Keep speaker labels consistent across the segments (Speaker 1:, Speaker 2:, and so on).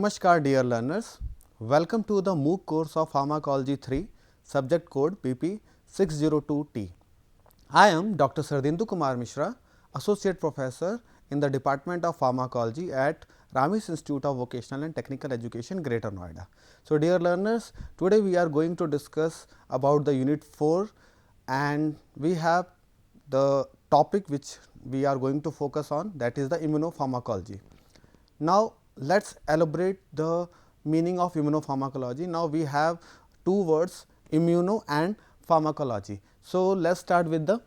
Speaker 1: Namaskar dear learners, welcome to the MOOC course of Pharmacology 3, subject code PP 602T. I am Dr. Sardindu Kumar Mishra, Associate Professor in the Department of Pharmacology at Ramesh Institute of Vocational and Technical Education, Greater Noida. So dear learners, today we are going to discuss about the unit 4 and we have the topic which we are going to focus on, that is the immunopharmacology. Now, let us elaborate the meaning of immunopharmacology. Now, we have two words, immuno and pharmacology. So, let us start with the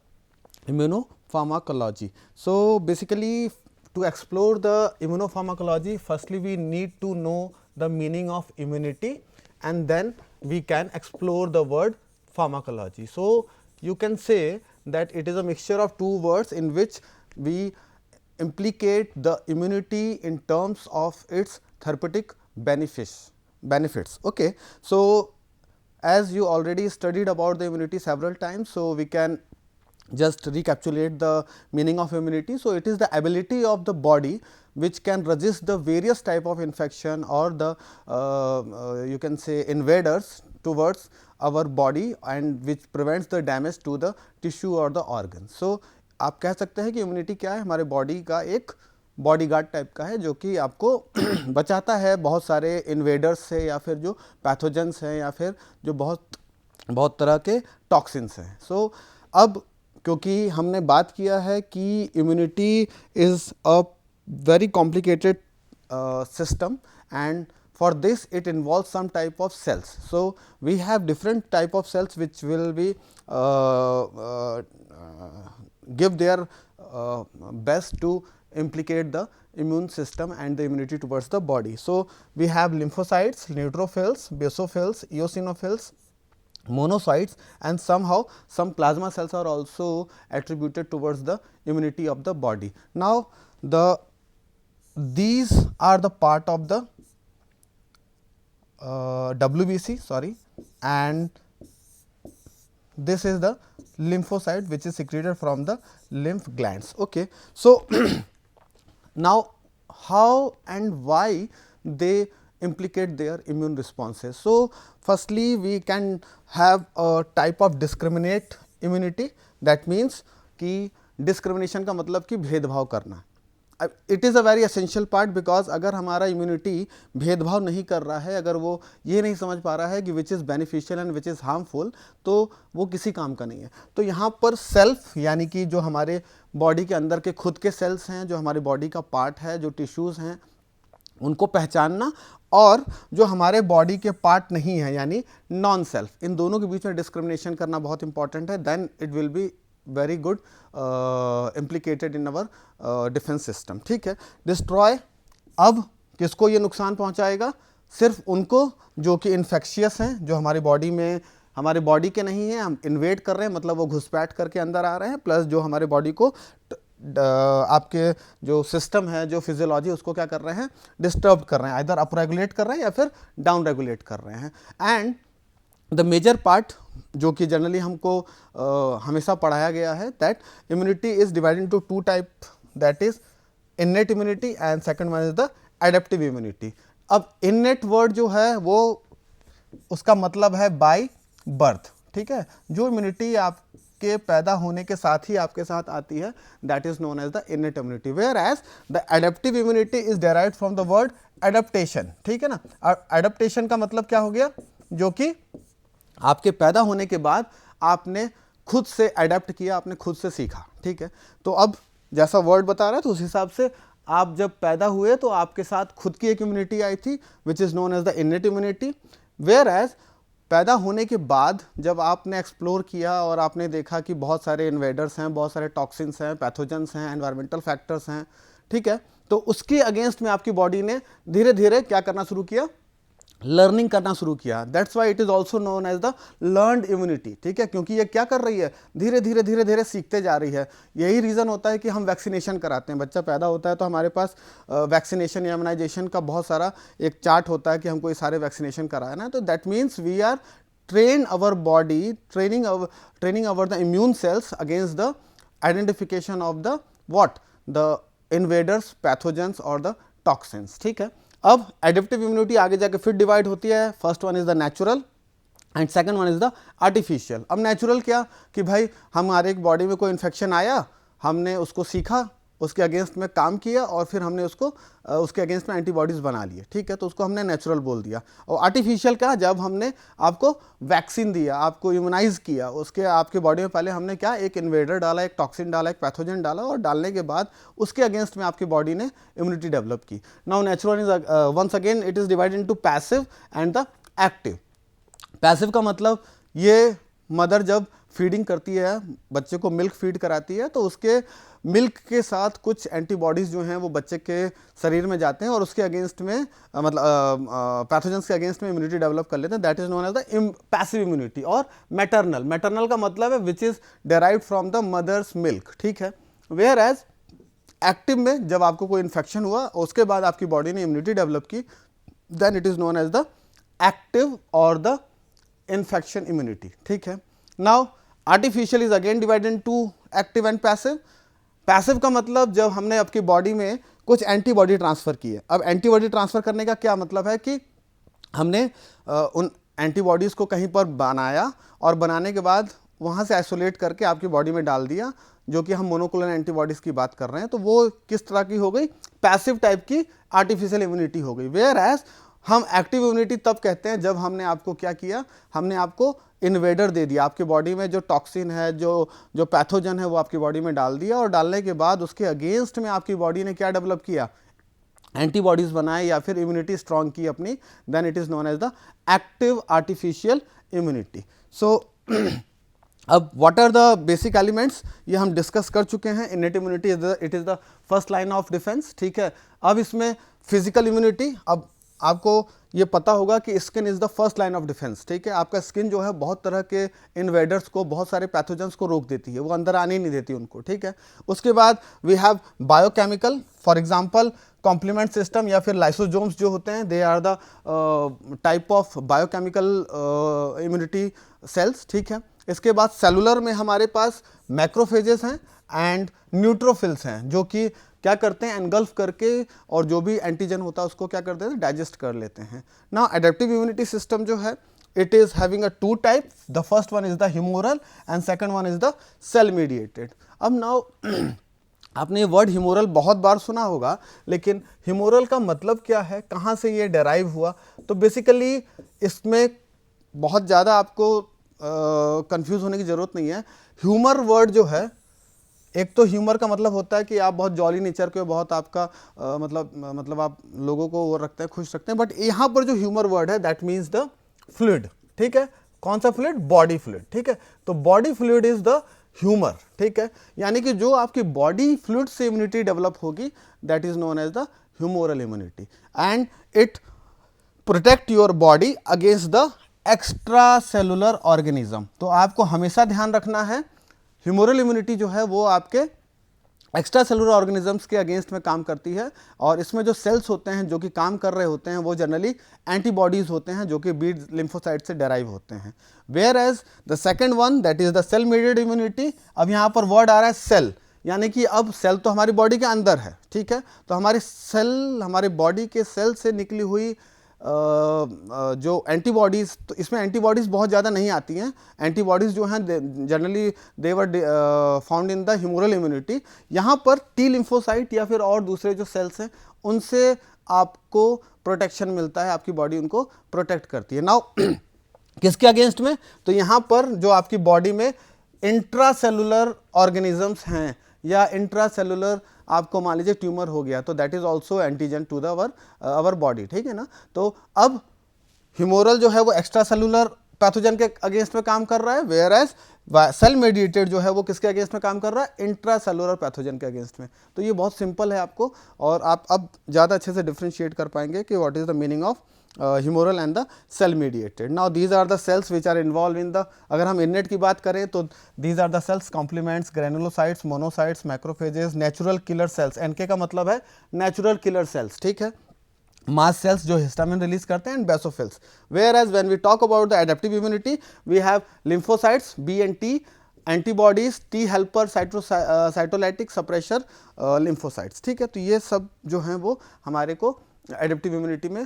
Speaker 1: immunopharmacology. So, basically to explore the immunopharmacology, firstly we need to know the meaning of immunity and then we can explore the word pharmacology. So, you can say that it is a mixture of two words in which we implicate the immunity in terms of its therapeutic benefits. Okay. So, as you already studied about the immunity several times, so we can just recapitulate the meaning of immunity. So, it is the ability of the body which can resist the various type of infection or the you can say invaders towards our body and which prevents the damage to the tissue or the organ. So, आप कह सकते हैं कि immunity क्या है, हमारे body का एक बॉडीगार्ड टाइप का है जो कि आपको बचाता है बहुत सारे इन्वेडर्स से या फिर जो पैथोजेंस हैं या फिर जो बहुत तरह के टॉक्सिन्स हैं. सो अब क्योंकि हमने बात किया है कि immunity is a very complicated system and for this it involves some type of cells. So, we have different type of cells which will be give their best to implicate the immune system and the immunity towards the body. So, we have lymphocytes, neutrophils, basophils, eosinophils, monocytes and somehow some plasma cells are also attributed towards the immunity of the body. Now, these are the part of the WBC and this is the lymphocyte which is secreted from the lymph glands. Okay. So, now how and why they implicate their immune responses. So, firstly we can have a type of discriminate immunity, that means कि discrimination का मतलब कि भेदभाव करना. It is a very essential part because अगर हमारा immunity भेदभाव नहीं कर रहा है, अगर वो ये नहीं समझ पा रहा है कि which is beneficial and which is harmful, तो वो किसी काम का नहीं है. तो यहाँ पर सेल्फ यानी कि जो हमारे बॉडी के अंदर के खुद के सेल्स हैं, जो हमारी बॉडी का पार्ट है, जो टिश्यूज़ हैं, उनको पहचानना और जो हमारे बॉडी के पार्ट नहीं है यानी नॉन सेल्फ, इन दोनों के बीच में डिस्क्रिमिनेशन करना बहुत इंपॉर्टेंट है. Then it will be very good implicated in our defense system. ठीक है. डिस्ट्रॉय, अब किसको ये नुकसान पहुंचाएगा? सिर्फ उनको जो कि इन्फेक्शियस हैं, जो हमारी बॉडी में हमारे बॉडी के नहीं हैं, हम इन्वेड कर रहे हैं, मतलब वो घुसपैठ करके अंदर आ रहे हैं, प्लस जो हमारे बॉडी को आपके जो सिस्टम है, जो फिजियोलॉजी, उसको क्या कर रहे हैं? डिस्टर्ब कर रहे हैं, आइदर अप रेगुलेट कर रहे हैं या फिर डाउन रेगुलेट कर रहे हैं. एंड द मेजर पार्ट जो कि जनरली हमको हमेशा पढ़ाया गया है, that immunity is divided into two type, that is innate immunity and second one is the adaptive immunity. अब इननेट वर्ड जो है वो उसका मतलब है बाय बर्थ. ठीक है. जो इम्यूनिटी आपके पैदा होने के साथ ही आपके साथ आती है, that is known as the innate immunity, whereas the adaptive immunity is derived from the word adaptation. ठीक है ना. और एडेप्टेशन का मतलब क्या हो गया? जो कि आपके पैदा होने के बाद आपने खुद से अडेप्ट किया, आपने खुद से सीखा. ठीक है. तो अब जैसा वर्ड बता रहा है तो उस हिसाब से आप जब पैदा हुए तो आपके साथ खुद की एक इम्यूनिटी आई थी which is known as the innate immunity, whereas पैदा होने के बाद जब आपने एक्सप्लोर किया और आपने देखा कि बहुत सारे इन्वेडर्स हैं, बहुत सारे टॉक्सिन्स हैं, पैथोजेंस हैं, एनवायरमेंटल फैक्टर्स हैं. ठीक है. तो उसके अगेंस्ट में आपकी बॉडी ने धीरे धीरे क्या करना शुरू किया? लर्निंग करना शुरू किया. That's why it is also known as the learned immunity. ठीक है. क्योंकि ये क्या कर रही है? धीरे धीरे सीखते जा रही है. यही रीज़न होता है कि हम वैक्सीनेशन कराते हैं. बच्चा पैदा होता है तो हमारे पास वैक्सीनेशन या इम्यूनाइजेशन का बहुत सारा एक चार्ट होता है कि हमको ये सारे वैक्सीनेशन कराना है. तो that means we are train our body, training our the immune cells against the identification of the what? The invaders, pathogens और द टॉक्सिन्स. ठीक है. अब एडेप्टिव इम्यूनिटी आगे जाके फिर डिवाइड होती है, first one is the natural and second one is the artificial. अब नेचुरल क्या कि भाई हमारे बॉडी में कोई इन्फेक्शन आया, हमने उसको सीखा, उसके अगेंस्ट में काम किया और फिर हमने उसको उसके अगेंस्ट में एंटीबॉडीज़ बना लिए, ठीक है, तो उसको हमने नेचुरल बोल दिया। और आर्टिफिशियल क्या, जब हमने आपको वैक्सीन दिया, आपको इम्यूनाइज किया, उसके आपके बॉडी में पहले हमने क्या एक इन्वेडर डाला, एक टॉक्सिन डाला, एक पैथोजन डाला और डालने के बाद उसके अगेंस्ट में आपकी बॉडी ने इम्यूनिटी डेवलप की। Now natural is once again it is divided into passive and the active. Passive का मतलब ये मदर जब फीडिंग करती है, बच्चे को मिल्क फीड कराती है, तो उसके मिल्क के साथ कुछ एंटीबॉडीज़ जो हैं वो बच्चे के शरीर में जाते हैं और उसके अगेंस्ट में मतलब पैथोजेंस के अगेंस्ट में इम्यूनिटी डेवलप कर लेते हैं, that is known as the passive immunity. और मैटरनल, मैटरनल का मतलब है which is derived from the mother's milk, ठीक है। वेयर एज एक्टिव में जब आपको कोई इन्फेक्शन हुआ उसके बाद आपकी बॉडी ने इम्यूनिटी डेवलप की, then it is known as the active और द इन्फेक्शन इम्यूनिटी, ठीक है। Now artificial is again divided into active and passive. Passive का मतलब जब हमने आपकी बॉडी में कुछ एंटीबॉडी ट्रांसफ़र की है। अब एंटीबॉडी ट्रांसफ़र करने का क्या मतलब है कि हमने उन एंटीबॉडीज़ को कहीं पर बनाया और बनाने के बाद वहाँ से आइसोलेट करके आपकी बॉडी में डाल दिया, जो कि हम मोनोक्लोनल एंटीबॉडीज़ की बात कर रहे हैं, तो वो किस तरह की हो गई, पैसिव टाइप की आर्टिफिशियल इम्यूनिटी हो गई। वेयर एज हम एक्टिव इम्यूनिटी तब कहते हैं जब हमने आपको क्या किया, हमने आपको इन्वेडर दे दिया, आपकी बॉडी में जो टॉक्सिन है, जो पैथोजन है वो आपकी बॉडी में डाल दिया और डालने के बाद उसके अगेंस्ट में आपकी बॉडी ने क्या डेवलप किया, एंटीबॉडीज़ बनाए या फिर इम्यूनिटी स्ट्रॉन्ग की अपनी, then it is known as the active artificial immunity. So अब what are the basic elements, ये हम डिस्कस कर चुके हैं। Innate immunity it is the first line of defence, ठीक है। अब इसमें फिजिकल इम्यूनिटी, अब आपको ये पता होगा कि skin is the first line of defence, ठीक है। आपका स्किन जो है बहुत तरह के इन्वेडर्स को, बहुत सारे पैथोजेंस को रोक देती है, वो अंदर आने नहीं देती उनको, ठीक है। उसके बाद we have biochemical, for example complement system या फिर लाइसोजोम्स जो होते हैं, they are the type of biochemical immunity cells, ठीक है। इसके बाद सेलुलर में हमारे पास मैक्रोफेजेस हैं एंड न्यूट्रोफिल्स हैं, जो कि क्या करते हैं, एनगल्फ करके और जो भी एंटीजन होता है उसको क्या करते हैं, डाइजेस्ट कर लेते हैं। नाउ एडेप्टिव इम्यूनिटी सिस्टम जो है, it is having a two type, the first one is the humoral and second one is the cell mediated. अब नाउ आपने ये वर्ड ह्यूमोरल बहुत बार सुना होगा, लेकिन ह्यूमोरल का मतलब क्या है, कहाँ से ये डेराइव हुआ, तो बेसिकली इसमें बहुत ज़्यादा आपको कंफ्यूज होने की ज़रूरत नहीं है। ह्यूमर वर्ड जो है, एक तो ह्यूमर का मतलब होता है कि आप बहुत जॉली नेचर के, बहुत आपका मतलब आप लोगों को वो रखते हैं, खुश रखते हैं, बट यहाँ पर जो ह्यूमर वर्ड है दैट मीन्स द फ्लूइड, ठीक है। कौन सा फ्लूइड, बॉडी फ्लूइड, ठीक है। तो body fluid is the humour, ठीक है। यानी कि जो आपकी बॉडी फ्लूइड से इम्यूनिटी डेवलप होगी, that is known as the humoral immunity and it protect your body against the extra cellular organism. तो आपको हमेशा ध्यान रखना है, ह्यूमोरल इम्यूनिटी जो है वो आपके एक्स्ट्रा सेलुलर ऑर्गेनिजम्स के अगेंस्ट में काम करती है, और इसमें जो सेल्स होते हैं जो कि काम कर रहे होते हैं वो जनरली एंटीबॉडीज होते हैं जो कि बी लिम्फोसाइट से डेराइव होते हैं। Whereas the second one that is the cell mediated immunity. अब यहाँ पर वर्ड आ रहा है सेल, यानी कि अब सेल तो हमारी बॉडी के अंदर है, ठीक है। तो हमारे सेल, हमारे बॉडी के सेल से निकली हुई जो एंटीबॉडीज़, तो इसमें एंटीबॉडीज़ बहुत ज़्यादा नहीं आती हैं। एंटीबॉडीज़ जो हैं generally they were found in the humoral immunity. यहाँ पर टी लिम्फोसाइट या फिर और दूसरे जो सेल्स हैं उनसे आपको प्रोटेक्शन मिलता है, आपकी बॉडी उनको प्रोटेक्ट करती है। नाउ किसके अगेंस्ट में, तो यहाँ पर जो आपकी बॉडी में इंट्रा सेलुलर ऑर्गेनिजम्स हैं या इंट्रा सेलुलर आपको मान लीजिए ट्यूमर हो गया, तो that is also antigen to the our body, ठीक है ना। तो अब ह्यूमोरल जो है वो एक्स्ट्रा सेलुलर पैथोजन के अगेंस्ट में काम कर रहा है, वेयर एज सेल मेडिएटेड जो है वो किसके अगेंस्ट में काम कर रहा है, इंट्रा सेलुलर पैथोजन के अगेंस्ट में। तो ये बहुत सिंपल है आपको, और आप अब ज़्यादा अच्छे से डिफ्रेंशिएट कर पाएंगे कि what is the meaning of humoral and the cell mediated. Now these are the cells which are involved in the, अगर हम innate की बात करें तो these are the cells, complements, granulocytes, monocytes, macrophages, natural killer cells. NK का मतलब है natural killer cells, ठीक है। मास सेल्स जो हिस्टामिन रिलीज करते हैं, and basophils. Whereas when we talk about the adaptive immunity we have lymphocytes, B and T, antibodies, T helper, cytolytic suppressor lymphocytes, ठीक है। तो ये सब जो हैं वो हमारे को एडेप्टिव इम्यूनिटी में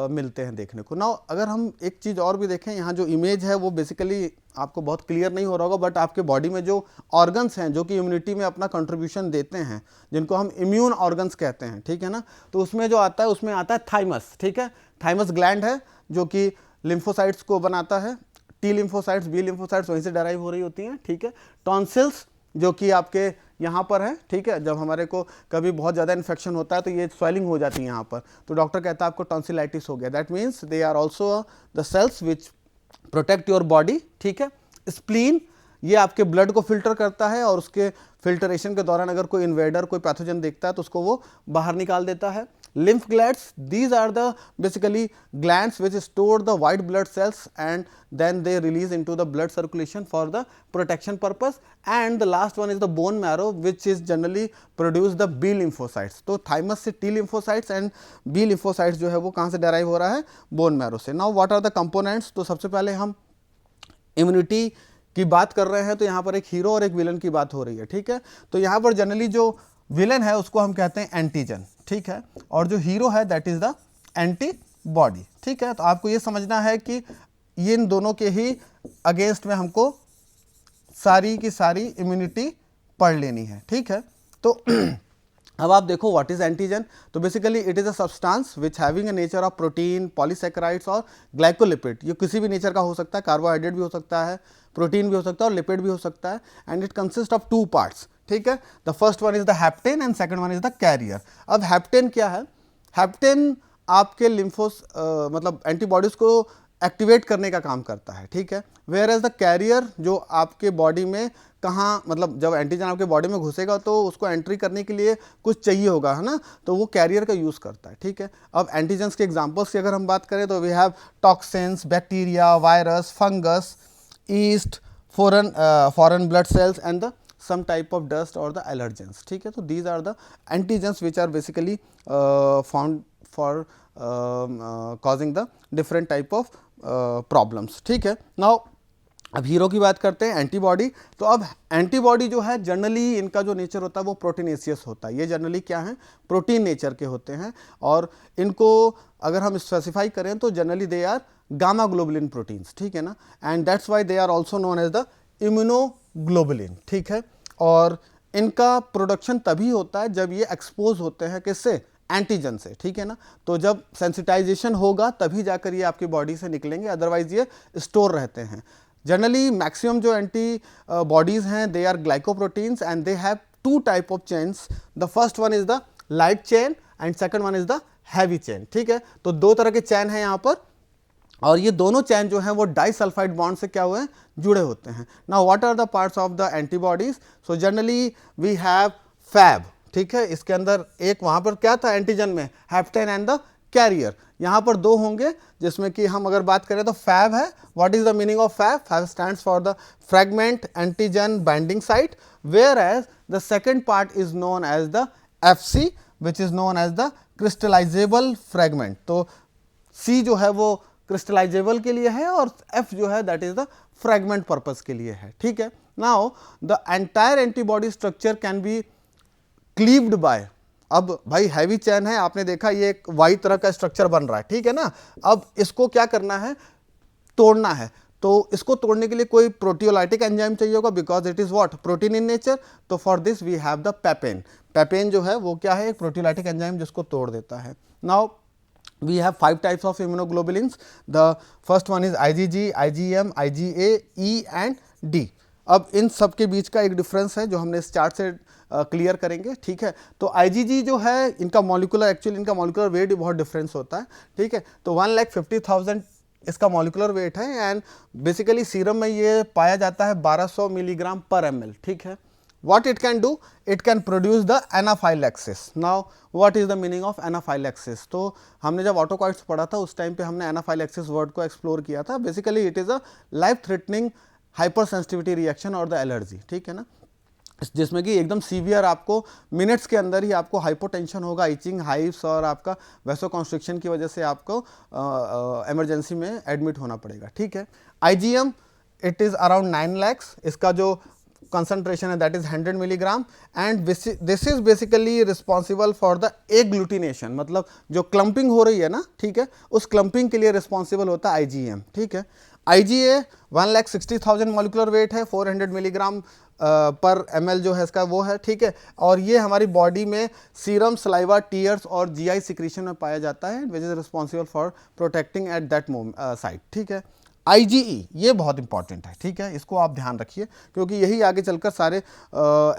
Speaker 1: मिलते हैं देखने को। नाउ अगर हम एक चीज़ और भी देखें, यहाँ जो इमेज है वो बेसिकली आपको बहुत क्लियर नहीं हो रहा होगा, बट आपके बॉडी में जो ऑर्गन्स हैं जो कि इम्यूनिटी में अपना कंट्रीब्यूशन देते हैं, जिनको हम इम्यून ऑर्गन्स कहते हैं, ठीक है ना, तो उसमें जो आता है उसमें आता है थाइमस, ठीक है। थाइमस ग्लैंड है जो कि लिम्फोसाइट्स को बनाता है, टी लिम्फोसाइट्स, बी लिम्फोसाइट्स वहीं से डराइव हो रही होती हैं, ठीक है। टॉन्सिल्स जो कि आपके यहाँ पर है, ठीक है, जब हमारे को कभी बहुत ज़्यादा इन्फेक्शन होता है तो ये स्वेलिंग हो जाती है यहाँ पर, तो डॉक्टर कहता है आपको टॉन्सिलाइटिस हो गया। That means they are also the cells which protect your body, ठीक है। स्प्लीन ये आपके ब्लड को फिल्टर करता है और उसके फिल्टरेशन के दौरान अगर कोई इन्वेडर, कोई पैथोजन देखता है तो उसको वो बाहर निकाल देता है। lymph glands, these are the basically glands which store the white blood cells and then they release into the blood circulation for the protection purpose, and the last one is the bone marrow which is generally produce the B lymphocytes। तो thymus से T lymphocytes and B lymphocytes जो है वो कहाँ से derive हो रहा है, bone marrow से। now what are the components, तो सबसे पहले हम इम्यूनिटी की बात कर रहे हैं तो यहाँ पर एक हीरो और एक विलन की बात हो रही है, ठीक है। तो यहाँ पर जनरली जो विलन है उसको हम कहते हैं एंटीजन, ठीक है, और जो हीरो है दैट इज द एंटीबॉडी, ठीक है। तो आपको ये समझना है कि ये इन दोनों के ही अगेंस्ट में हमको सारी की सारी इम्यूनिटी पढ़ लेनी है, ठीक है। तो अब आप देखो व्हाट इज एंटीजन, तो basically it is a substance which having a nature of protein, polysaccharides और ग्लाइकोलिपिड। ये किसी भी नेचर का हो सकता है, कार्बोहाइड्रेट भी हो सकता है, प्रोटीन भी हो सकता है और लिपिड भी हो सकता है, and it consist of 2 parts, ठीक है। The first one is the hapten and second one is the carrier. अब हैप्टेन क्या है, हैप्टेन आपके लिम्फोस मतलब एंटीबॉडीज को एक्टिवेट करने का काम करता है, ठीक है। वेयर एज द कैरियर जो आपके बॉडी में कहाँ, मतलब जब एंटीजन आपके बॉडी में घुसेगा तो उसको एंट्री करने के लिए कुछ चाहिए होगा, है ना, तो वो कैरियर का यूज़ करता है, ठीक है। अब एंटीजन्स के एग्जांपल्स की अगर हम बात करें तो we have toxins, bacteria, virus, fungus, yeast, foreign blood cells and the some type of dust or the allergens, ठीक है। तो these are the antigens which are basically found for causing the different type of problems, ठीक है। now अब hero की बात करते हैं, एंटीबॉडी। तो अब एंटीबॉडी जो है जनरली इनका जो नेचर होता है वो प्रोटीनेशियस होता है। ये जनरली क्या है, प्रोटीन नेचर के होते हैं, और इनको अगर हम स्पेसिफाई करें तो generally they are gamma globulin proteins, ठीक है ना, and that's why they are also known as the immunoglobulin, ठीक है। और इनका प्रोडक्शन तभी होता है जब ये एक्सपोज होते हैं किससे, एंटीजन से, ठीक है ना। तो जब सेंसिटाइजेशन होगा तभी जाकर ये आपकी बॉडी से निकलेंगे, अदरवाइज ये स्टोर रहते हैं। जनरली मैक्सिमम जो एंटी बॉडीज हैं they are glycoproteins and they have 2 type of chains. The first one is the light chain and second one is the heavy chain, ठीक है। तो 2 तरह के चैन हैं यहाँ पर, और ये दोनों चैन जो हैं वो डाइसल्फाइड बॉन्ड से क्या हुए हैं, जुड़े होते हैं। Now what are the parts of the antibodies, so generally we have Fab, ठीक है। इसके अंदर एक वहाँ पर क्या था एंटीजन में, हैप्टेन एंड द कैरियर। यहाँ पर 2 होंगे जिसमें कि हम अगर बात करें तो फैब है। What is the meaning of Fab, Fab stands for the fragment antigen binding site, whereas the second part is known as the FC which is known as the crystallizable fragment. तो C जो है वो क्रिस्टलाइजेबल के लिए है और F जो है that is the fragment purpose के लिए है, ठीक है। Now the entire antibody structure can be cleaved by, अब भाई हैवी चैन है, आपने देखा ये एक वाई तरह का स्ट्रक्चर बन रहा है, ठीक है ना। अब इसको क्या करना है, तोड़ना है। तो इसको तोड़ने के लिए कोई प्रोटियोलाइटिक एंजाइम चाहिए होगा, because it is what, protein in nature. तो for this we have the papain. Papain जो है वो क्या है, एक प्रोटियोलाइटिक एंजाइम जिसको तोड़ देता है। Now we have 5 types of immunoglobulins. The first one is IgG, IgM, IgA, E and D. अब इन सब के बीच का एक डिफरेंस है जो हमने इस चार्ट से क्लियर करेंगे, ठीक है। तो IgG जो है इनका मॉलिकुलर, एक्चुअली इनका मॉलिकुलर वेट बहुत डिफरेंस होता है, ठीक है। तो 1,50,000 इसका मॉलिकुलर वेट है, एंड बेसिकली सीरम में ये पाया जाता है 1200 मिलीग्राम पर ml, ठीक है। What it can do? It can produce the anaphylaxis. Now, what is the meaning of anaphylaxis? तो हमने जब ऑटोकॉइट्स पढ़ा था उस टाइम पे हमने anaphylaxis वर्ड को एक्सप्लोर किया था। Basically it is a life threatening hyper sensitivity reaction और द एलर्जी, ठीक है ना, जिसमें कि एकदम सीवियर आपको मिनट्स के अंदर ही आपको हाइपोटेंशन होगा, इचिंग, हाइव्स और आपका वैसोकॉन्स्ट्रिक्शन की वजह से आपको इमरजेंसी में एडमिट होना पड़ेगा, ठीक है। IgM it is around 9 lakhs। इसका जो concentration है that is 100 milligram and this is basically responsible for the agglutination, मतलब जो क्लम्पिंग हो रही है ना, ठीक है, उस क्लम्पिंग के लिए रिस्पॉन्सिबल होता है IgM, ठीक है। IgA 1,60,000 मॉलिकुलर वेट है, 400 मिलीग्राम पर ml जो है इसका वो है, ठीक है। और ये हमारी बॉडी में सीरम, सलाइवा, टीयर्स और GI सिक्रीशन में पाया जाता है which is responsible for protecting at that site, ठीक है। IgE ये बहुत इंपॉर्टेंट है, ठीक है, इसको आप ध्यान रखिए क्योंकि यही आगे चलकर सारे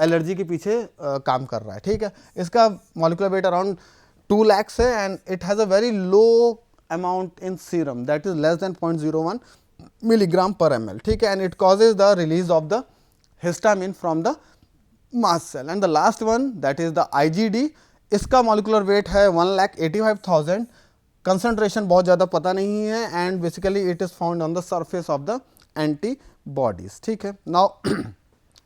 Speaker 1: एलर्जी के पीछे काम कर रहा है, ठीक है। इसका मॉलिकुलर वेट अराउंड 2 lakhs है and it has a very low amount in serum that is less than 0.01 milligram per ml, ठीक है, and it causes the release of the histamine from the mast cell. And the last one that is the IgD, इसका molecular weight है 1,85,000, concentration बहुत ज़्यादा पता नहीं है and basically it is found on the surface of the antibodies, ठीक है। Now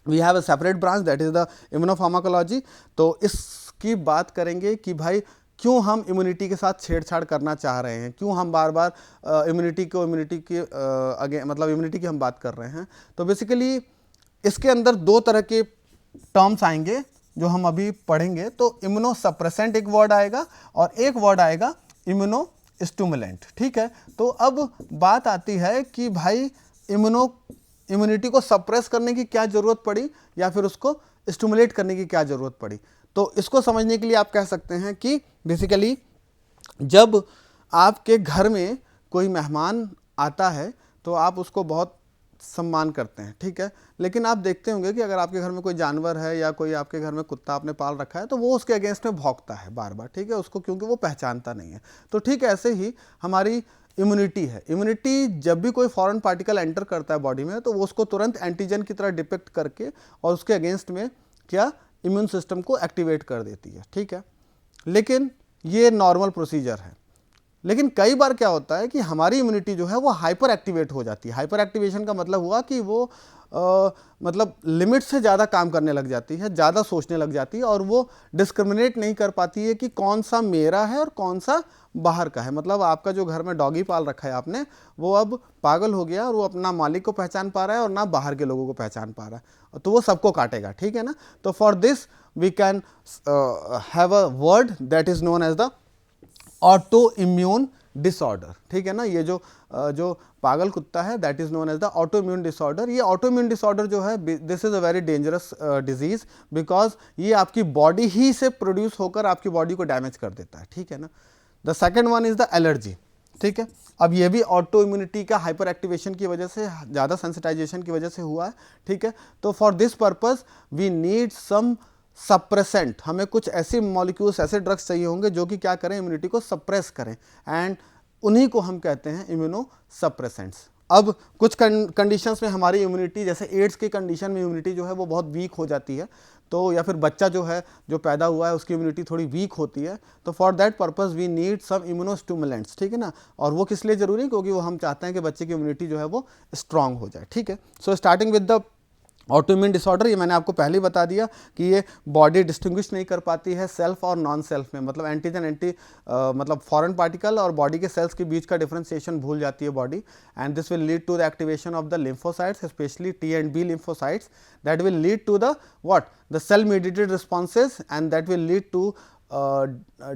Speaker 1: we have a separate branch that is the immunopharmacology. तो इसकी बात करेंगे कि भाई क्यों हम इम्यूनिटी के साथ छेड़छाड़ करना चाह रहे हैं, क्यों हम बार बार इम्यूनिटी की हम बात कर रहे हैं। तो बेसिकली इसके अंदर 2 तरह के टर्म्स आएंगे जो हम अभी पढ़ेंगे। तो इम्यूनो सप्रेसेंट एक वर्ड आएगा और एक वर्ड आएगा इम्यूनो स्टिमुलेंट, ठीक है। तो अब बात आती है कि भाई इम्यूनिटी को सप्रेस करने की क्या ज़रूरत पड़ी या फिर उसको स्टिमुलेट करने की क्या ज़रूरत पड़ी। तो इसको समझने के लिए आप कह सकते हैं कि बेसिकली जब आपके घर में कोई मेहमान आता है तो आप उसको बहुत सम्मान करते हैं, ठीक है। लेकिन आप देखते होंगे कि अगर आपके घर में कोई जानवर है या कोई आपके घर में कुत्ता आपने पाल रखा है तो वो उसके अगेंस्ट में भौंकता है बार बार, ठीक है, उसको, क्योंकि वो पहचानता नहीं है। तो ठीक ऐसे ही हमारी इम्यूनिटी है। इम्यूनिटी जब भी कोई फॉरेन पार्टिकल एंटर करता है बॉडी में तो वो उसको तुरंत एंटीजन की तरह डिपेक्ट करके और उसके अगेंस्ट में क्या इम्यून सिस्टम को एक्टिवेट कर देती है, ठीक है। लेकिन ये नॉर्मल प्रोसीजर है। लेकिन कई बार क्या होता है कि हमारी इम्यूनिटी जो है वो हाइपर एक्टिवेट हो जाती है। हाइपर एक्टिवेशन का मतलब हुआ कि वो मतलब लिमिट से ज़्यादा काम करने लग जाती है, ज़्यादा सोचने लग जाती है और वो डिस्क्रिमिनेट नहीं कर पाती है कि कौन सा मेरा है और कौन सा बाहर का है। मतलब आपका जो घर में डॉगी पाल रखा है आपने, वो अब पागल हो गया और वो अपना मालिक को पहचान पा रहा है और ना बाहर के लोगों को पहचान पा रहा है, तो वो सबको काटेगा, ठीक है ना। तो for this we can have a word that is known as the autoimmune disorder, ठीक है ना। ये जो पागल कुत्ता है that is known as the autoimmune disorder. ये ऑटो इम्यून डिसऑर्डर जो है this is a very dangerous disease because ये आपकी बॉडी ही से प्रोड्यूस होकर आपकी बॉडी को डैमेज कर देता है, ठीक है ना। The second one is the allergy, ठीक है। अब ये भी ऑटो इम्यूनिटी का हाइपर एक्टिवेशन की वजह से, ज़्यादा सेंसिटाइजेशन की वजह से हुआ है, ठीक है। तो for this purpose we need some suppressant, हमें कुछ ऐसे मॉलिक्यूल्स, ऐसे ड्रग्स चाहिए होंगे जो कि क्या करें, इम्यूनिटी को सप्रेस करें, एंड उन्हीं को हम कहते हैं इम्यूनो सप्रेसेंट्स। अब कुछ कंडीशंस में हमारी इम्यूनिटी, जैसे एड्स की कंडीशन में इम्यूनिटी जो है वो बहुत वीक हो जाती है, तो या फिर बच्चा जो है जो पैदा हुआ है उसकी इम्यूनिटी थोड़ी वीक होती है, तो for that purpose we need some immunostimulants, ठीक है ना। और वो किस लिए ज़रूरी है, क्योंकि वो हम चाहते हैं कि बच्चे की इम्यूनिटी जो है वो स्ट्रांग हो जाए, ठीक है। So starting with the autoimmune disorder, ये मैंने आपको पहले ही बता दिया कि ये बॉडी डिस्टिंग्विश नहीं कर पाती है सेल्फ और नॉन सेल्फ में, मतलब एंटीजन मतलब फॉरेन पार्टिकल और बॉडी के सेल्स के बीच का डिफरेंशिएशन भूल जाती है body, and this will lead to the activation of the lymphocytes, specially T and B lymphocytes, that will lead to the what, the cell mediated responses, and that will lead to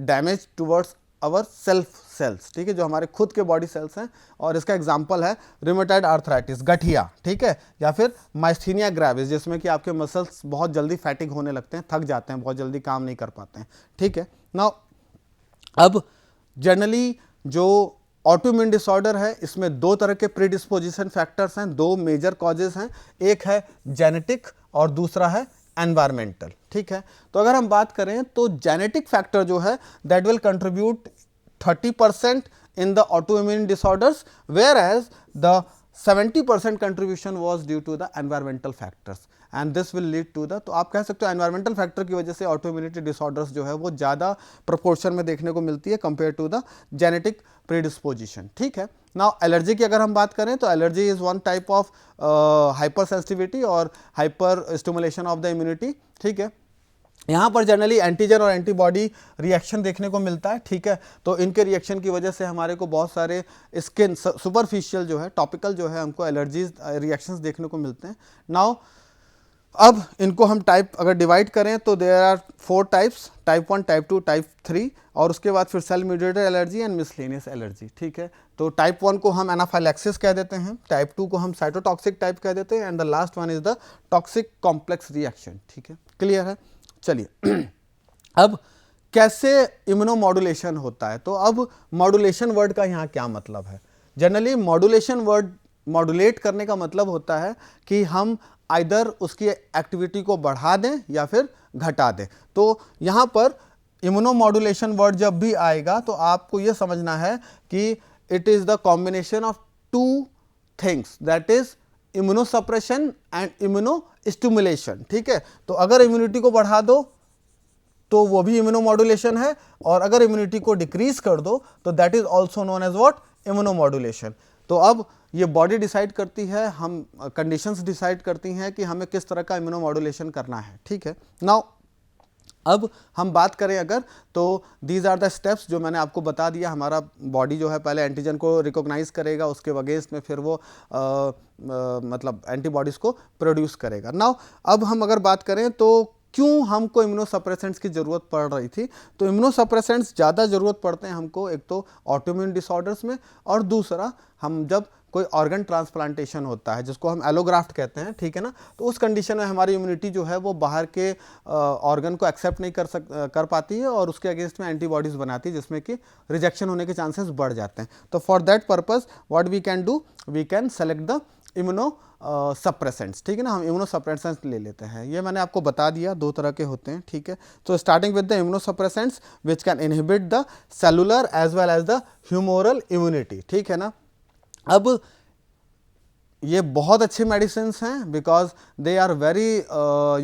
Speaker 1: damage towards our self cells, ठीक है, जो हमारे खुद के body cells हैं। और इसका example है रिमेटॉइड आर्थराइटिस, गठिया, ठीक है, या फिर माइस्थीनिया ग्रेविस, जिसमें कि आपके मसल्स बहुत जल्दी फैटिग होने लगते हैं, थक जाते हैं, बहुत जल्दी काम नहीं कर पाते हैं, ठीक है। नाउ अब जनरली जो ऑटोइम्यून डिसऑर्डर है इसमें 2 तरह के प्रीडिस्पोजिशन फैक्टर्स हैं, 2 मेजर कॉजेज हैं, एक है जेनेटिक और दूसरा है एनवायरमेंटल, ठीक है। तो अगर हम बात करें तो जेनेटिक फैक्टर जो है that will contribute 30% in the autoimmune disorders, whereas the 70% contribution was due to the environmental factors, and this will lead to the, तो आप कह सकते हो एनवायरमेंटल फैक्टर की वजह से ऑटोइम्यूनिटी डिसऑर्डर्स जो है वो ज़्यादा प्रोपोर्शन में देखने को मिलती है compare to the genetic predisposition, ठीक है। नाउ एलर्जी की अगर हम बात करें तो allergy is one type of hypersensitivity और hyperstimulation of the immunity, ठीक है। यहाँ पर जनरली एंटीजन और एंटीबॉडी रिएक्शन देखने को मिलता है, ठीक है। तो इनके रिएक्शन की वजह से हमारे को बहुत सारे स्किन सुपरफिशियल जो है, टॉपिकल जो है, हमको एलर्जीज रिएक्शंस देखने को मिलते हैं। नाउ अब इनको हम टाइप अगर डिवाइड करें तो there are 4 types, type 1, type 2, type 3, और उसके बाद फिर cell mediated allergy and miscellaneous allergy, ठीक है। तो टाइप 1 को हम एनाफाइलैक्सिस कह देते हैं, टाइप 2 को हम साइटोटॉक्सिक टाइप कह देते हैं, and the last one is the toxic complex reaction, ठीक है, क्लियर है। चलिए अब कैसे इम्यूनोमॉड्यूलेशन होता है, तो अब मॉड्यूलेशन वर्ड का यहाँ क्या मतलब है। जनरली मॉड्यूलेशन वर्ड मॉड्यूलेट करने का मतलब होता है कि हम आइदर उसकी एक्टिविटी को बढ़ा दें या फिर घटा दें। तो यहाँ पर इम्यूनोमॉड्यूलेशन वर्ड जब भी आएगा तो आपको यह समझना है कि it is the combination of two things, that is immunosuppression and immuno stimulation, ठीक है। तो अगर इम्यूनिटी को बढ़ा दो तो वो भी इम्यूनोमॉड्यूलेशन है, और अगर इम्यूनिटी को डिक्रीज कर दो तो that is also known as what, immunomodulation. तो अब ये बॉडी डिसाइड करती है, हम कंडीशंस डिसाइड करती हैं कि हमें किस तरह का इम्यूनोमॉड्यूलेशन करना है, ठीक है। नाउ अब हम बात करें अगर, तो दीज आर द स्टेप्स जो मैंने आपको बता दिया। हमारा बॉडी जो है पहले एंटीजन को रिकॉग्नाइज करेगा, उसके अगेंस्ट में फिर वो मतलब एंटीबॉडीज़ को प्रोड्यूस करेगा। नाउ अब हम अगर बात करें तो क्यों हमको इम्यूनोसप्रेसेंट्स की ज़रूरत पड़ रही थी, तो इम्यूनोसप्रेसेंट्स ज़्यादा ज़रूरत पड़ते हैं हमको, एक तो ऑटोइम्यून डिसऑर्डर्स में, और दूसरा हम जब कोई ऑर्गन ट्रांसप्लांटेशन होता है जिसको हम एलोग्राफ्ट कहते हैं, ठीक है ना, तो उस कंडीशन में हमारी इम्यूनिटी जो है वो बाहर के ऑर्गन को एक्सेप्ट नहीं कर पाती है और उसके अगेंस्ट में एंटीबॉडीज़ बनाती है, जिसमें कि रिजेक्शन होने के चांसेस बढ़ जाते हैं। तो for that purpose what we can do, we can select the immunosuppressants, ठीक है ना, हम इम्यूनो सप्रेसेंट्स ले लेते हैं। ये मैंने आपको बता दिया 2 तरह के होते हैं, ठीक है। तो starting with the immunosuppressants which can inhibit the cellular as well as the humoral immunity, ठीक है ना। अब ये बहुत अच्छे मेडिसिन्स हैं because they are very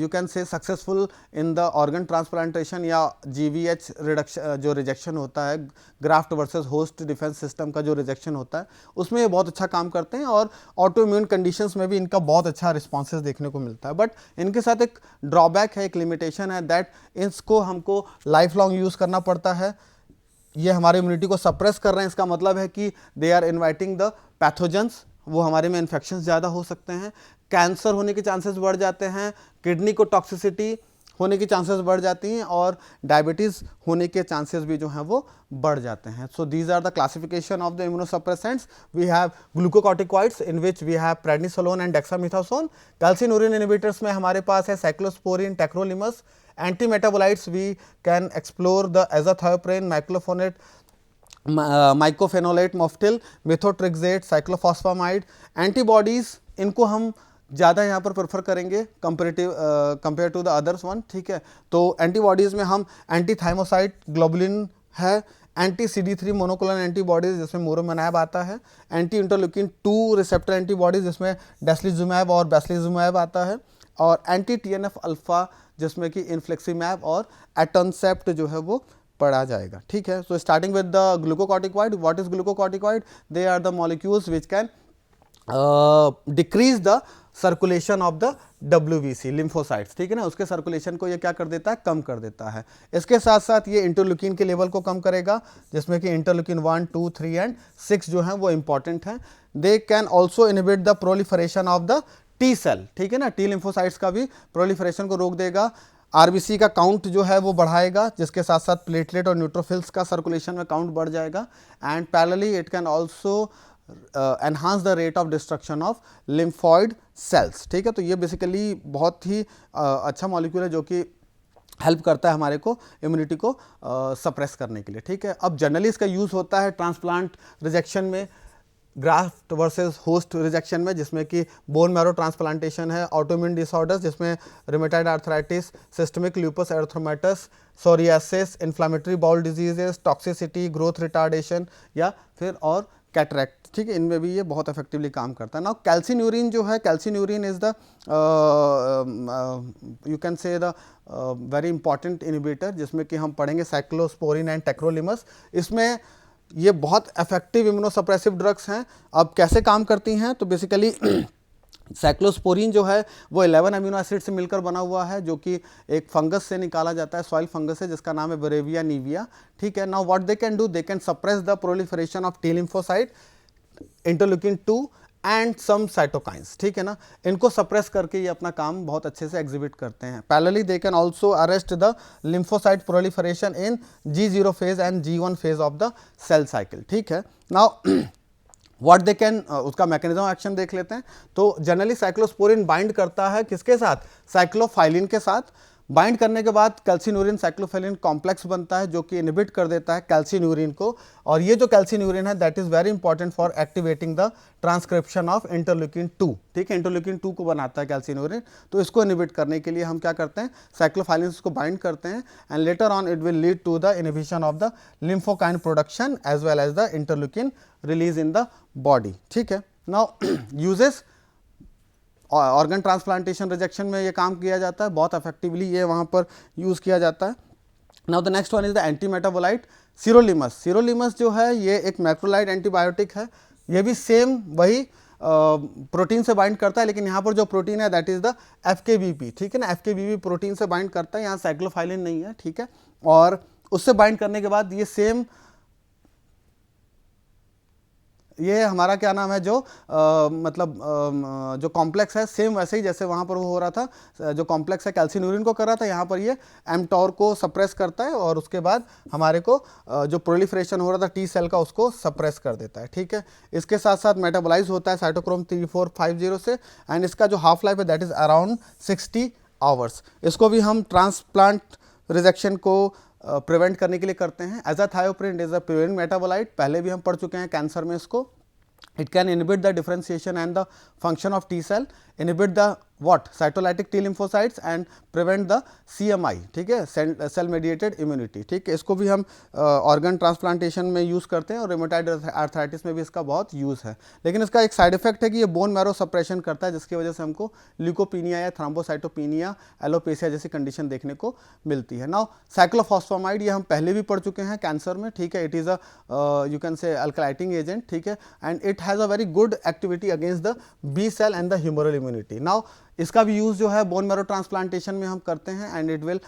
Speaker 1: you can say successful in the organ transplantation या GVH रिडक्शन, जो रिजेक्शन होता है, graft versus host defence system का जो रिजेक्शन होता है, उसमें ये बहुत अच्छा काम करते हैं, और ऑटो इम्यून कंडीशंस में भी इनका बहुत अच्छा रिस्पॉन्सेज देखने को मिलता है। बट इनके साथ एक ड्रॉबैक है, एक लिमिटेशन है, दैट इसको हमको लाइफ लॉन्ग यूज़ करना पड़ता है। ये हमारी इम्यूनिटी को सप्रेस कर रहे हैं, इसका मतलब है कि they are inviting the pathogens, वो हमारे में इन्फेक्शंस ज़्यादा हो सकते हैं, कैंसर होने के चांसेस बढ़ जाते हैं, किडनी को टॉक्सिसिटी होने की चांसेस बढ़ जाती हैं, और डायबिटीज़ होने के चांसेस भी जो हैं वो बढ़ जाते हैं। So these are the classification of the immunosuppressants. We have glucocorticoids in which we have prednisolone and dexamethasone. Calcineurin inhibitors में हमारे पास है cyclosporine, tacrolimus. Antimetabolites we can explore the azathioprine, mycophenolate, mycophenolate, mofetil, methotrexate, cyclophosphamide. Antibodies इनको हम ज़्यादा यहाँ पर prefer करेंगे compare to the others one, ठीक है। तो एंटीबॉडीज़ में हम एंटी थाइमोसाइट ग्लोबुलिन है, एंटी CD3 मोनोक्लोनल एंटीबॉडीज़ जिसमें मोरोमैनाब आता है, एंटी इंटरल्यूकिन 2 रिसेप्टर एंटीबॉडीज़ जिसमें डेस्लिजुमैब और बेस्लिजुमैब आता है, और एंटी TNF अल्फा जिसमें कि इन्फ्लेक्सीमैब और एटोनसेप्ट जो है वो पढ़ा जाएगा, ठीक है। So starting with the glucocorticoid, what is glucocorticoid, they are the molecules which can decrease the circulation of the WBC lymphocytes, ठीक है ना, उसके सर्कुलेशन को ये क्या कर देता है, कम कर देता है। इसके साथ साथ ये इंटरल्यूकिन के लेवल को कम करेगा, जिसमें कि इंटरल्यूकिन 1, 2, 3 एंड 6 जो हैं वो इंपॉर्टेंट हैं। They can also inhibit the proliferation of the T cell, ठीक है ना, T लिम्फोसाइट्स का भी प्रोलिफरेशन को रोक देगा। RBC का काउंट जो है वो बढ़ाएगा, जिसके साथ साथ प्लेटलेट और न्यूट्रोफिल्स का सर्कुलेशन में काउंट बढ़ जाएगा, and parallelly it can also enhance the rate of destruction of lymphoid sales, ठीक है। तो ये बेसिकली बहुत ही अच्छा मॉलिक्यूल है जो कि हेल्प करता है हमारे को इम्यूनिटी को सप्रेस करने के लिए, ठीक है। अब जनरली इसका यूज़ होता है ट्रांसप्लांट रिजेक्शन में, ग्राफ्ट वर्सेस होस्ट रिजेक्शन में, जिसमें कि बोन मैरो ट्रांसप्लांटेशन है, ऑटोइम्यून डिसऑर्डर्स जिसमें rheumatoid arthritis, systemic lupus erythematosus, psoriasis, inflammatory bowel diseases, toxicity, growth retardation या फिर और कैटरेक्ट, ठीक है, इनमें भी ये बहुत इफेक्टिवली काम करता है। नाउ कैल्सिन्यूरिन जो है, calcineurin is the you can say the very important inhibitor, जिसमें कि हम पढ़ेंगे साइक्लोस्पोरिन एंड टेक्रोलिमस। इसमें ये बहुत इफेक्टिव इम्यूनोसप्रेसिव ड्रग्स हैं। अब कैसे काम करती हैं, तो बेसिकली साइक्लोस्पोरिन जो है वो 11 अमीनो एसिड से मिलकर बना हुआ है, जो कि एक फंगस से निकाला जाता है, सॉइल फंगस है जिसका नाम है बरेविया नीविया, ठीक है। Now what they can do, they can suppress the proliferation of T lymphocyte, interleukin 2 and some cytokines, ठीक है ना, इनको सप्रेस करके ये अपना काम बहुत अच्छे से एग्जिबिट करते हैं। Parallelly they can also arrest the lymphocyte proliferation in G0 phase and G1 phase of the cell cycle, ठीक है। नाउ व्हाट दे कैन, उसका मैकेनिज्म ऑफ एक्शन देख लेते हैं। तो जनरली साइक्लोस्पोरिन बाइंड करता है किसके साथ, साइक्लोफाइलिन के साथ। बाइंड करने के बाद कैल्सिन्यूरिन साइक्लोफाइलिन कॉम्प्लेक्स बनता है जो कि इनहिबिट कर देता है कैल्सिन्यूरिन को, और ये जो कैल्सिन्यूरिन है that is very important for activating the transcription of interleukin 2, ठीक है, इंटरल्यूकिन 2 को बनाता है कैल्सिन्यूरिन। तो इसको इनहिबिट करने के लिए हम क्या करते हैं, साइक्लोफाइलिन को बाइंड करते हैं and later on it will lead to the inhibition of the lymphokine production as well as the interleukin release in the body, ठीक है। Now uses, organ transplantation rejection में ये काम किया जाता है, बहुत इफेक्टिवली ये वहाँ पर यूज़ किया जाता है। Now the next one is the anti metabolite sirolimus. Sirolimus जो है ये एक मैक्रोलाइड एंटीबायोटिक है, ये भी सेम वही प्रोटीन से बाइंड करता है, लेकिन यहाँ पर जो प्रोटीन है दैट इज द FKBP, ठीक है ना, FKBP प्रोटीन से बाइंड करता है, यहाँ साइक्लोफाइलिन नहीं है, ठीक है। और उससे बाइंड करने के बाद ये सेम, ये हमारा क्या नाम है जो मतलब जो कॉम्प्लेक्स है सेम वैसे ही जैसे वहाँ पर वो हो रहा था, जो कॉम्प्लेक्स है कैल्सिन्यूरिन को कर रहा था, यहाँ पर ये एमटॉर को सप्रेस करता है और उसके बाद हमारे को जो प्रोलिफरेशन हो रहा था टी सेल का उसको सप्रेस कर देता है, ठीक है। इसके साथ साथ मेटाबोलाइज होता है साइटोक्रोम 3450 से, एंड इसका जो हाफ लाइफ है दैट इज अराउंड 60 आवर्स। इसको भी हम ट्रांसप्लांट रिजेक्शन को प्रिवेंट करने के लिए करते हैं। एजाथायोप्रिन इज अ प्योरिन मेटाबोलाइट, पहले भी हम पढ़ चुके हैं कैंसर में इसको। It can inhibit the differentiation and the function of T cell, inhibit the what cytolytic T lymphocytes and prevent the CMI, ठीक है, सेल मेडिएटेड इम्यूनिटी, ठीक है। इसको भी हम ऑर्गन ट्रांसप्लांटेशन में यूज़ करते हैं और रेमेटॉइड आर्थराइटिस में भी इसका बहुत यूज़ है। लेकिन इसका एक साइड इफेक्ट है कि ये बोन मैरो सप्रेशन करता है, जिसकी वजह से हमको ल्यूकोपीनिया या थ्रोम्बोसाइटोपिनिया, एलोपेसिया जैसी कंडीशन देखने को मिलती है। नाउ साइक्लोफॉस्फामाइड, ये हम पहले भी पढ़ चुके हैं कैंसर में, ठीक है। It is a you can say alkylating agent, ठीक है, and it has a very good activity against the B cell and the humoral immunity. Now इसका भी यूज़ जो है बोन मैरो ट्रांसप्लांटेशन में हम करते हैं and it will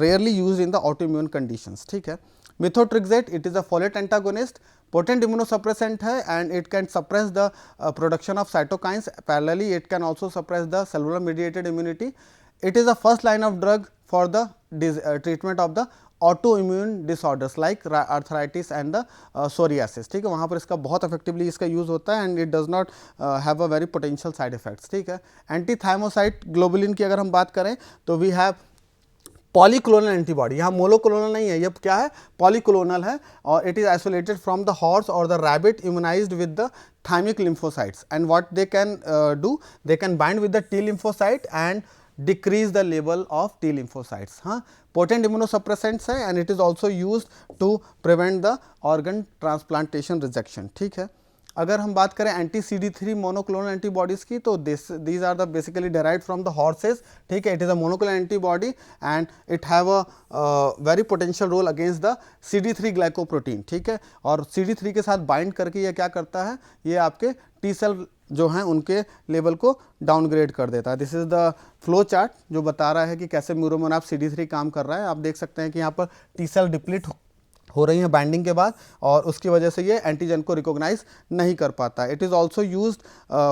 Speaker 1: rarely use in the autoimmune conditions, ठीक है। Methotrexate, it is a folate antagonist, potent immunosuppressant है and it can suppress the production of cytokines, parallelly it can also suppress the cellular mediated immunity. It is a first line of drug for the treatment of the autoimmune disorders like arthritis and the psoriasis, ठीक है, वहाँ पर इसका बहुत effectively इसका use होता है and it does not have a very potential side effects, ठीक है। एंटी थाइमोसाइट ग्लोबुलिन की अगर हम बात करें तो वी हैव पॉलीक्लोनल एंटीबॉडी, यहाँ मोनोक्लोनल नहीं है, ये क्या है, पॉलीक्लोनल है, और it is isolated from the horse और the rabbit immunized with the thymic lymphocytes, and what they can do, they can bind with the T lymphocyte and decrease the level of T lymphocytes, हाँ, potent immunosuppressants है and it is also used to prevent the organ transplantation rejection, ठीक है। अगर हम बात करें anti CD3 monoclonal antibodies की तो these are the basically derived from the horses, ठीक है। It is a monoclonal antibody and it have a very potential role against the CD3 glycoprotein, ठीक है। और CD3 के साथ बाइंड करके ये क्या करता है, ये आपके टी सेल जो हैं उनके लेवल को डाउनग्रेड कर देता है। This is the flow chart जो बता रहा है कि कैसे म्यूरोमोनाप CD3 काम कर रहा है। आप देख सकते हैं कि यहाँ पर टी सेल डिप्लीट हो रही है बाइंडिंग के बाद और उसकी वजह से ये एंटीजन को रिकॉग्नाइज नहीं कर पाता। It is also used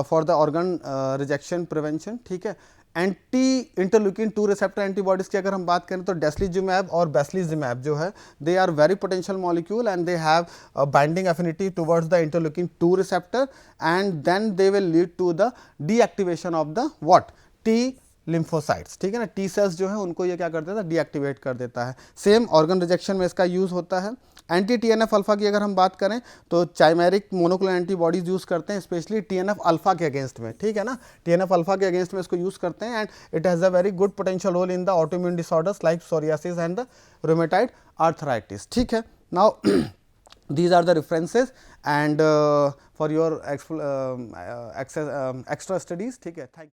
Speaker 1: for the organ rejection prevention, ठीक है। एंटी इंटरल्यूकिन 2 रिसेप्टर एंटीबॉडीज़ की अगर हम बात करें तो डेस्लीजिमैब और बेस्लीजिमैब जो है they are very potential molecule and they have binding affinity towards the interleukin 2 receptor and then they will lead to the deactivation of the what T lymphocytes, ठीक है ना। टी सेल्स जो है उनको ये क्या कर देता है, डीएक्टिवेट कर देता है। सेम ऑर्गन रिजेक्शन में इसका यूज़ होता है। एंटी TNF अल्फा की अगर हम बात करें तो चाइमेरिक मोनोक्लोनल एंटीबॉडीज यूज़ करते हैं स्पेशली TNF अल्फा के अगेंस्ट में, ठीक है ना। TNF अल्फा के अगेंस्ट में इसको यूज़ करते हैं and it has a very good potential role in the autoimmune disorders like psoriasis and the rheumatoid arthritis, ठीक है। Now these are the references and for your extra studies, ठीक है। Thank